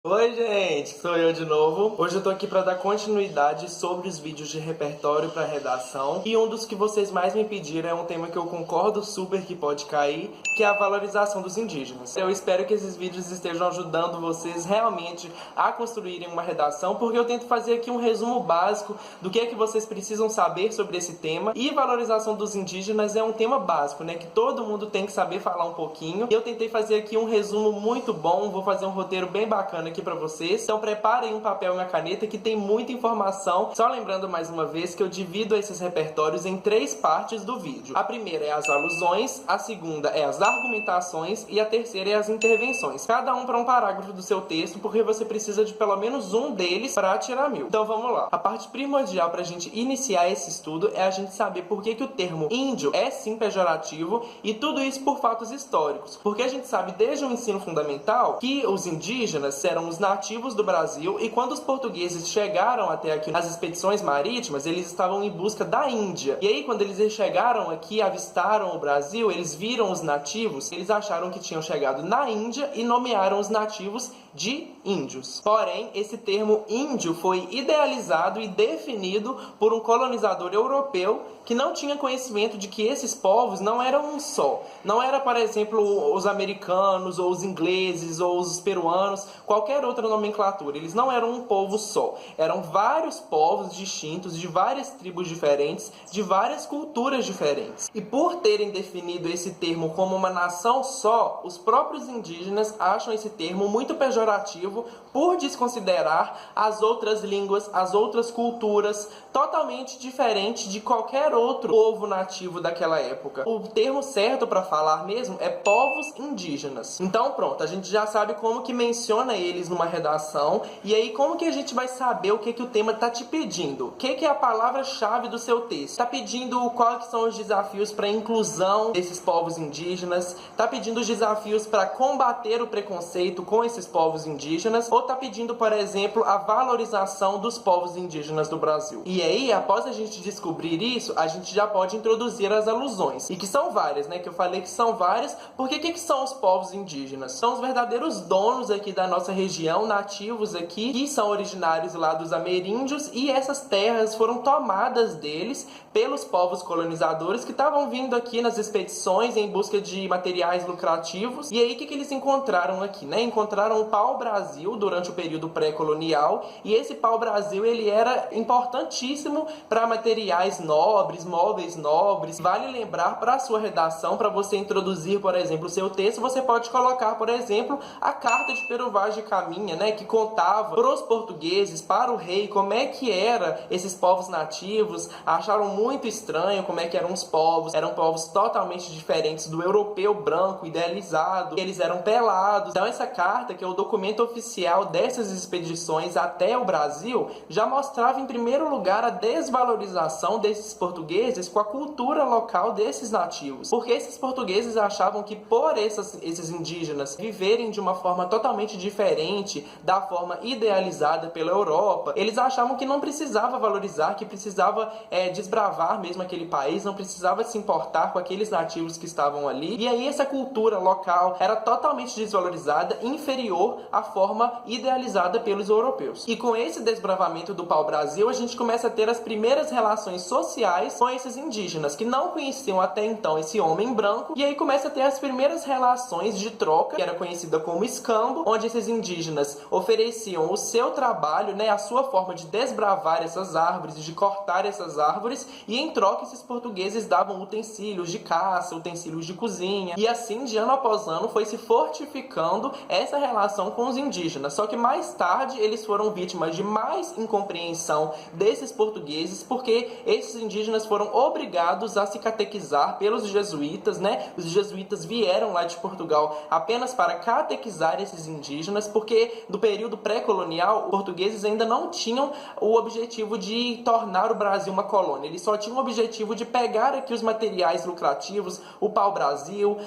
Oi, gente, sou eu de novo. Hoje eu tô aqui para dar continuidade sobre os vídeos de repertório para redação. E um dos que vocês mais me pediram é um tema que eu concordo super que pode cair, que é a valorização dos indígenas. Eu espero que esses vídeos estejam ajudando vocês realmente a construírem uma redação, porque eu tento fazer aqui um resumo básico do que é que vocês precisam saber sobre esse tema. E valorização dos indígenas é um tema básico, né, que todo mundo tem que saber falar um pouquinho. E eu tentei fazer aqui um resumo muito bom, vou fazer um roteiro bem bacana aqui pra vocês. Então preparem um papel e uma caneta que tem muita informação. Só lembrando mais uma vez que eu divido esses repertórios em 3 partes do vídeo. A primeira é as alusões, a segunda é as argumentações e a terceira é as intervenções. Cada um para um parágrafo do seu texto, porque você precisa de pelo menos um deles para tirar 1000. Então vamos lá. A parte primordial pra gente iniciar esse estudo é a gente saber por que o termo índio é sim pejorativo, e tudo isso por fatos históricos. Porque a gente sabe desde o ensino fundamental que os indígenas eram os nativos do Brasil, e quando os portugueses chegaram até aqui nas expedições marítimas, eles estavam em busca da Índia. E aí, quando eles chegaram aqui, avistaram o Brasil, eles viram os nativos, eles acharam que tinham chegado na Índia e nomearam os nativos de índios. Porém, esse termo índio foi idealizado e definido por um colonizador europeu que não tinha conhecimento de que esses povos não eram um só. Não era, por exemplo, os americanos, ou os ingleses, ou os peruanos, qualquer outra nomenclatura. Eles não eram um povo só. Eram vários povos distintos, de várias tribos diferentes, de várias culturas diferentes. E por terem definido esse termo como uma nação só, os próprios indígenas acham esse termo muito pejorativo por desconsiderar as outras línguas, as outras culturas, totalmente diferente de qualquer outro povo nativo daquela época. O termo certo para falar mesmo é povos indígenas. Então pronto, a gente já sabe como que menciona eles numa redação, e aí como que a gente vai saber o que o tema está te pedindo? O que é a palavra-chave do seu texto? Está pedindo quais são os desafios para a inclusão desses povos indígenas? Está pedindo os desafios para combater o preconceito com esses povos indígenas? Ou está pedindo, por exemplo, a valorização dos povos indígenas do Brasil? E aí, após a gente descobrir isso, a gente já pode introduzir as alusões. E que são várias, né? Que eu falei que são várias, porque o que são os povos indígenas? São os verdadeiros donos aqui da nossa região, nativos aqui, que são originários lá dos ameríndios, e essas terras foram tomadas deles pelos povos colonizadores que estavam vindo aqui nas expedições em busca de materiais lucrativos. E aí, o que eles encontraram aqui, né? Encontraram o pau-brasil durante o período pré-colonial, e esse pau-brasil, ele era importantíssimo para materiais nobres, móveis nobres. Vale lembrar, para a sua redação, para você introduzir, por exemplo, o seu texto, você pode colocar, por exemplo, a carta de Pero Vaz de Caminha, né, que contava para os portugueses, para o rei, como é que era esses povos nativos. Acharam muito estranho como é que eram povos totalmente diferentes do europeu branco idealizado, eles eram pelados. Então essa carta, que é o documento oficial dessas expedições até o Brasil, já mostrava em primeiro lugar a desvalorização desses portugueses com a cultura local desses nativos, porque esses portugueses achavam que por esses indígenas viverem de uma forma totalmente diferente da forma idealizada pela Europa, eles achavam que não precisava valorizar, que precisava desbravar mesmo aquele país, não precisava se importar com aqueles nativos que estavam ali. E aí essa cultura local era totalmente desvalorizada, inferior à forma idealizada pelos europeus. E com esse desbravamento do pau-brasil, a gente começa a ter as primeiras relações sociais com esses indígenas, que não conheciam até então esse homem branco, e aí começa a ter as primeiras relações de troca, que era conhecida como escambo, onde esses indígenas ofereciam o seu trabalho, né, a sua forma de desbravar essas árvores, de cortar essas árvores, e em troca esses portugueses davam utensílios de caça, utensílios de cozinha, e assim, de ano após ano, foi se fortificando essa relação com os indígenas. Só que mais tarde eles foram vítimas de mais incompreensão desses portugueses, porque esses indígenas foram obrigados a se catequizar pelos jesuítas, né? Os jesuítas vieram lá de Portugal apenas para catequizar esses indígenas, porque no período pré-colonial, os portugueses ainda não tinham o objetivo de tornar o Brasil uma colônia. Eles só tinham o objetivo de pegar aqui os materiais lucrativos, o pau-brasil,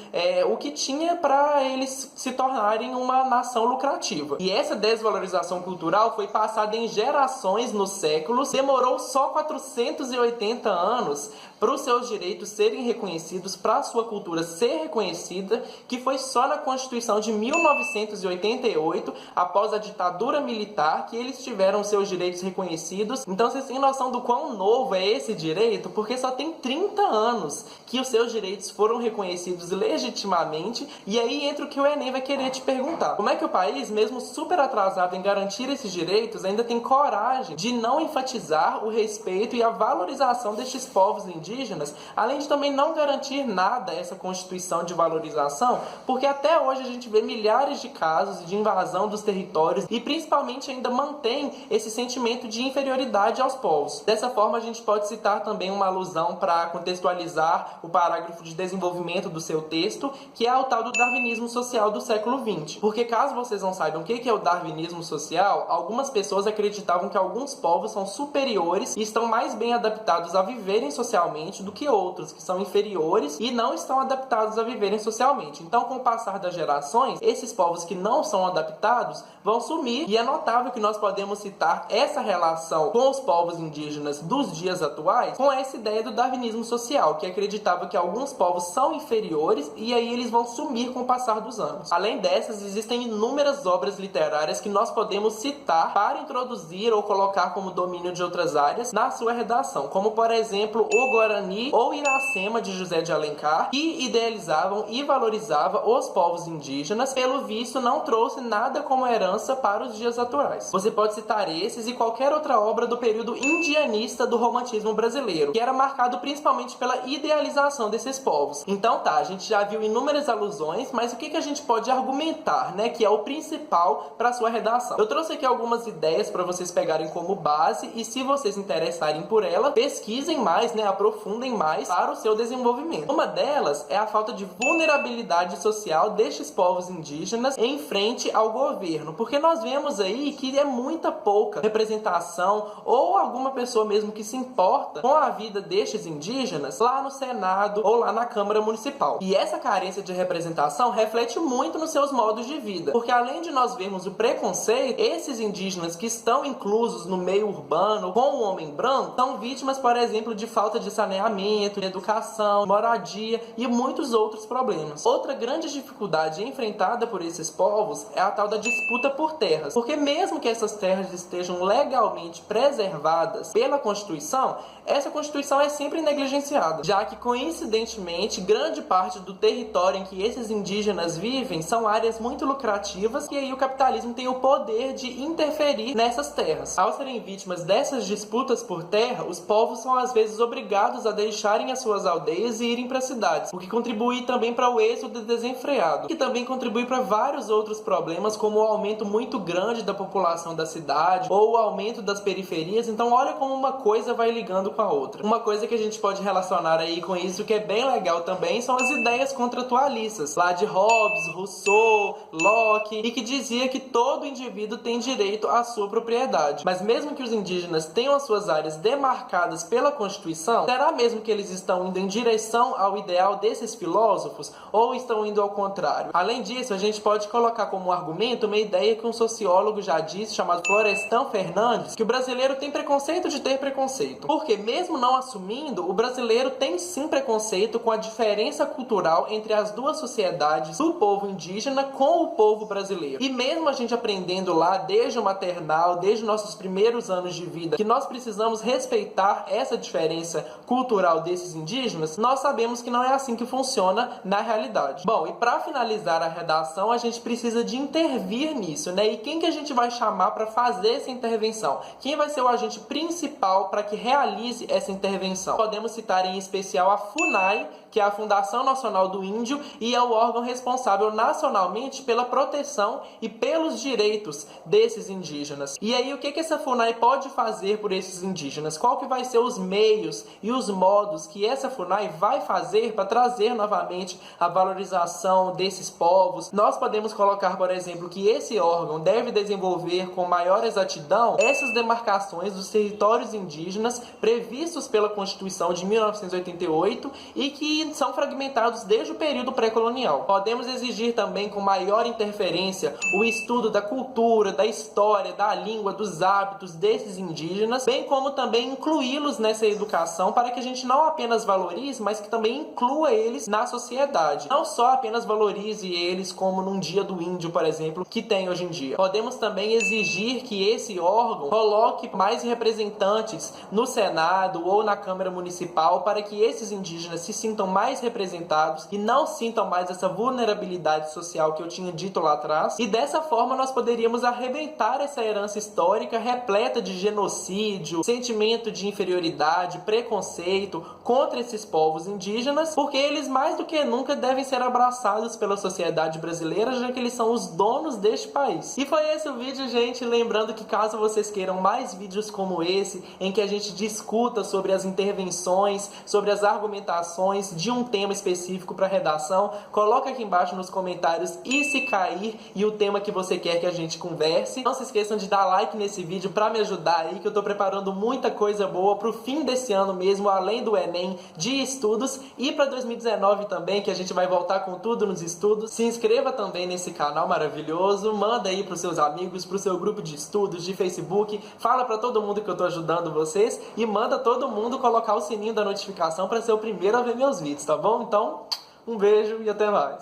o que tinha para eles se tornarem uma nação lucrativa. E essa desvalorização cultural foi passada em gerações nos séculos, demorou só 480 anos para os seus direitos serem reconhecidos, para a sua cultura ser reconhecida, que foi só na Constituição de 1988, após a ditadura militar, que eles tiveram seus direitos reconhecidos. Então vocês têm noção do quão novo é esse direito? Porque só tem 30 anos que os seus direitos foram reconhecidos legitimamente, e aí entra o que o Enem vai querer te perguntar. Como é que o país, mesmo super atrasado em garantir esses direitos, ainda tem coragem de não enfatizar o respeito e a valorização destes povos indígenas, além de também não garantir nada a essa Constituição de valorização, porque até hoje a gente vê milhares de casos de invasão dos territórios e principalmente ainda mantém esse sentimento de inferioridade aos povos. Dessa forma, a gente pode citar também uma alusão para contextualizar o parágrafo de desenvolvimento do seu texto, que é o tal do darwinismo social do século XX. Porque caso vocês não saibam o que é o darwinismo social, algumas pessoas acreditavam que alguns povos são superiores e estão mais bem adaptados a viverem socialmente do que outros, que são inferiores e não estão adaptados a viverem socialmente. Então, com o passar das gerações, esses povos que não são adaptados vão sumir, e é notável que nós podemos citar essa relação com os povos indígenas dos dias atuais com essa ideia do darwinismo social, que acreditava que alguns povos são inferiores e aí eles vão sumir com o passar dos anos. Além dessas, existem inúmeras obras literárias que nós podemos citar para introduzir ou colocar como domínio de outras áreas na sua redação, como por exemplo O Guarani ou Iracema, de José de Alencar, que idealizavam e valorizavam os povos indígenas. Pelo visto, não trouxe nada como herança para os dias atuais. Você pode citar esses e qualquer outra obra do período indianista do romantismo brasileiro, que era marcado principalmente pela idealização desses povos. Então tá, a gente já viu inúmeras alusões, mas o que a gente pode argumentar, né, que é o principal para a sua redação? Eu trouxe aqui algumas ideias para vocês pegarem como base, e se vocês se interessarem por ela, pesquisem mais, né, aprofundem mais para o seu desenvolvimento. Uma delas é a falta de vulnerabilidade social destes povos indígenas em frente ao governo, porque nós vemos aí que é muita pouca representação ou alguma pessoa mesmo que se importa com a vida destes indígenas lá no Senado ou lá na Câmara Municipal. E essa carência de representação reflete muito nos seus modos de vida, porque além de nós vermos o preconceito, esses indígenas que estão inclusos no meio urbano com o homem branco são vítimas, por exemplo, de falta de saneamento, de educação, moradia e muitos outros problemas. Outra grande dificuldade enfrentada por esses povos é a tal da disputa por terras, porque mesmo que essas terras estejam legalmente preservadas pela Constituição, essa Constituição é sempre negligenciada, já que coincidentemente grande parte do território em que esses indígenas vivem são áreas muito lucrativas, e aí o capitalismo tem o poder de interferir nessas terras. Ao serem vítimas dessas disputas por terra, os povos são às vezes obrigados a deixarem as suas aldeias e irem para cidades, o que contribui também para o êxodo desenfreado, que também contribui para vários outros problemas, como o aumento muito grande da população da cidade ou o aumento das periferias. Então olha como uma coisa vai ligando com a outra. Uma coisa que a gente pode relacionar aí com isso, que é bem legal também, são as ideias contratualistas, lá de Hobbes, Rousseau, Locke, e que dizia que todo indivíduo tem direito à sua propriedade. Mas mesmo que os indígenas tenham as suas áreas demarcadas pela Constituição, será mesmo que eles estão indo em direção ao ideal desses filósofos, ou estão indo ao contrário? Além disso, a gente pode colocar como argumento uma ideia que um sociólogo já disse, chamado Florestan Fernandes, que o brasileiro tem preconceito de ter preconceito. Porque mesmo não assumindo, o brasileiro tem sim preconceito com a diferença cultural entre as duas sociedades do povo indígena com o povo brasileiro. E mesmo a gente aprendendo lá desde o maternal, desde nossos primeiros anos de vida, que nós precisamos respeitar essa diferença cultural desses indígenas, nós sabemos que não é assim que funciona na realidade. Bom, e para finalizar a redação, a gente precisa de intervir nisso, né? E quem que a gente vai chamar para fazer essa intervenção? Quem vai ser o agente principal para que realize essa intervenção? Podemos citar em especial a FUNAI, que é a Fundação Nacional do Índio, e é o órgão responsável nacionalmente pela proteção e pelos direitos desses indígenas. E aí, o que essa FUNAI pode fazer por esses indígenas? Qual que vai ser os meios e os modos que essa FUNAI vai fazer para trazer novamente a valorização desses povos? Nós podemos colocar, por exemplo, que esse órgão deve desenvolver com maior exatidão essas demarcações dos territórios indígenas previstos pela Constituição de 1988 e que são fragmentados desde o período pré-colonial. Podemos exigir também com maior interferência preferência o estudo da cultura, da história, da língua, dos hábitos desses indígenas, bem como também incluí-los nessa educação para que a gente não apenas valorize, mas que também inclua eles na sociedade. Não só apenas valorize eles como num dia do índio, por exemplo, que tem hoje em dia. Podemos também exigir que esse órgão coloque mais representantes no Senado ou na Câmara Municipal para que esses indígenas se sintam mais representados e não sintam mais essa vulnerabilidade social que eu tinha dito lá atrás. E dessa forma nós poderíamos arrebentar essa herança histórica repleta de genocídio, sentimento de inferioridade, preconceito contra esses povos indígenas, porque eles mais do que nunca devem ser abraçados pela sociedade brasileira, já que eles são os donos deste país. E foi esse o vídeo, gente. Lembrando que caso vocês queiram mais vídeos como esse, em que a gente discuta sobre as intervenções, sobre as argumentações de um tema específico para redação, coloca aqui embaixo nos comentários e se cair e o tema que você quer que a gente converse. Não se esqueçam de dar like nesse vídeo para me ajudar aí, que eu tô preparando muita coisa boa pro fim desse ano mesmo, além do Enem, de estudos, e para 2019 também, que a gente vai voltar com tudo nos estudos. Se inscreva também nesse canal maravilhoso, manda aí pros seus amigos, pro seu grupo de estudos, de Facebook, fala para todo mundo que eu tô ajudando vocês e manda todo mundo colocar o sininho da notificação para ser o primeiro a ver meus vídeos, tá bom? Então, um beijo e até mais.